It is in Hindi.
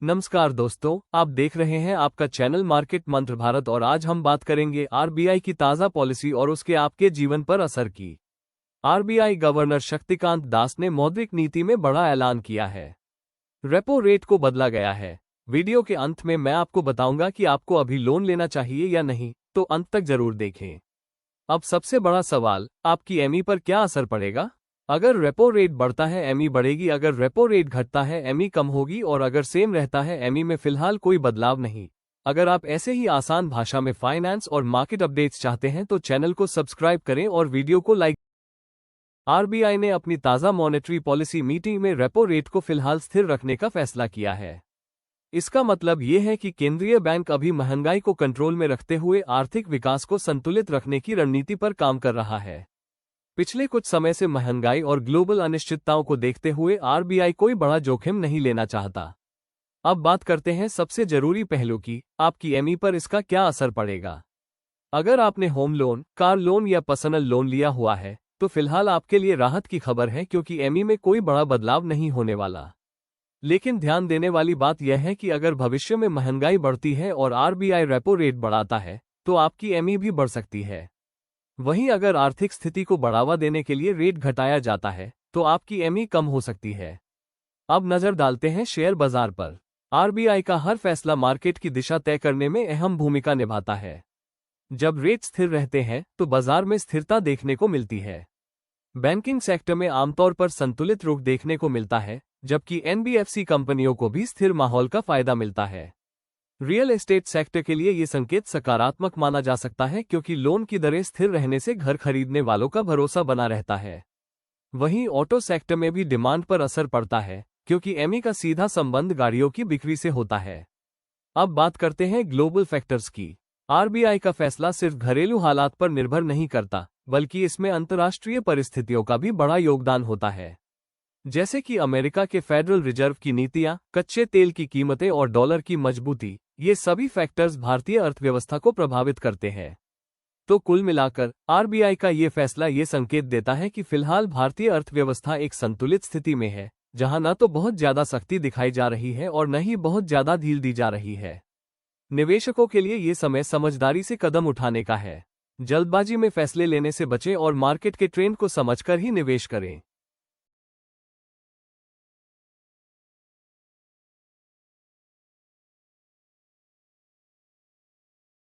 नमस्कार दोस्तों, आप देख रहे हैं आपका चैनल मार्केट मंत्र भारत और आज हम बात करेंगे आरबीआई की ताज़ा पॉलिसी और उसके आपके जीवन पर असर की। आरबीआई गवर्नर शक्तिकांत दास ने मौद्रिक नीति में बड़ा ऐलान किया है। रेपो रेट को बदला गया है। वीडियो के अंत में मैं आपको बताऊंगा कि आपको अभी लोन लेना चाहिए या नहीं, तो अंत तक जरूर देखें। अब सबसे बड़ा सवाल, आपकी एमई पर क्या असर पड़ेगा? अगर रेपो रेट बढ़ता है एमई बढ़ेगी, अगर रेपो रेट घटता है एमई कम होगी और अगर सेम रहता है एमई में फिलहाल कोई बदलाव नहीं। अगर आप ऐसे ही आसान भाषा में फाइनेंस और मार्केट अपडेट्स चाहते हैं तो चैनल को सब्सक्राइब करें और वीडियो को लाइक। आरबीआई ने अपनी ताज़ा मॉनेटरी पॉलिसी मीटिंग में रेपो रेट को फिलहाल स्थिर रखने का फैसला किया है। इसका मतलब ये है कि केंद्रीय बैंक अभी महंगाई को कंट्रोल में रखते हुए आर्थिक विकास को संतुलित रखने की रणनीति पर काम कर रहा है। पिछले कुछ समय से महंगाई और ग्लोबल अनिश्चितताओं को देखते हुए आरबीआई कोई बड़ा जोखिम नहीं लेना चाहता। अब बात करते हैं सबसे जरूरी पहलू की, आपकी एमई पर इसका क्या असर पड़ेगा। अगर आपने होम लोन, कार लोन या पर्सनल लोन लिया हुआ है तो फिलहाल आपके लिए राहत की खबर है, क्योंकि एमई में कोई बड़ा बदलाव नहीं होने वाला। लेकिन ध्यान देने वाली बात यह है कि अगर भविष्य में महंगाई बढ़ती है और आरबीआई रेपो रेट बढ़ाता है तो आपकी एमई भी बढ़ सकती है। वहीं अगर आर्थिक स्थिति को बढ़ावा देने के लिए रेट घटाया जाता है तो आपकी एमई कम हो सकती है। अब नजर डालते हैं शेयर बाजार पर। आरबीआई का हर फैसला मार्केट की दिशा तय करने में अहम भूमिका निभाता है। जब रेट स्थिर रहते हैं तो बाजार में स्थिरता देखने को मिलती है। बैंकिंग सेक्टर में आमतौर पर संतुलित रुख देखने को मिलता है, जबकि एनबीएफसी कंपनियों को भी स्थिर माहौल का फायदा मिलता है। रियल एस्टेट सेक्टर के लिए ये संकेत सकारात्मक माना जा सकता है, क्योंकि लोन की दरें स्थिर रहने से घर खरीदने वालों का भरोसा बना रहता है। वहीं ऑटो सेक्टर में भी डिमांड पर असर पड़ता है, क्योंकि एमई का सीधा संबंध गाड़ियों की बिक्री से होता है। अब बात करते हैं ग्लोबल फैक्टर्स की। आरबीआई का फैसला सिर्फ घरेलू हालात पर निर्भर नहीं करता, बल्कि इसमें अंतर्राष्ट्रीय परिस्थितियों का भी बड़ा योगदान होता है। जैसे कि अमेरिका के फेडरल रिजर्व की नीतियां, कच्चे तेल की कीमतें और डॉलर की मजबूती, ये सभी फैक्टर्स भारतीय अर्थव्यवस्था को प्रभावित करते हैं। तो कुल मिलाकर आरबीआई का ये फैसला ये संकेत देता है कि फिलहाल भारतीय अर्थव्यवस्था एक संतुलित स्थिति में है, जहां न तो बहुत ज्यादा सख्ती दिखाई जा रही है और न ही बहुत ज्यादा ढील दी जा रही है। निवेशकों के लिए ये समय समझदारी से कदम उठाने का है। जल्दबाजी में फैसले लेने से बचें और मार्केट के ट्रेंड को समझकर ही निवेश करें।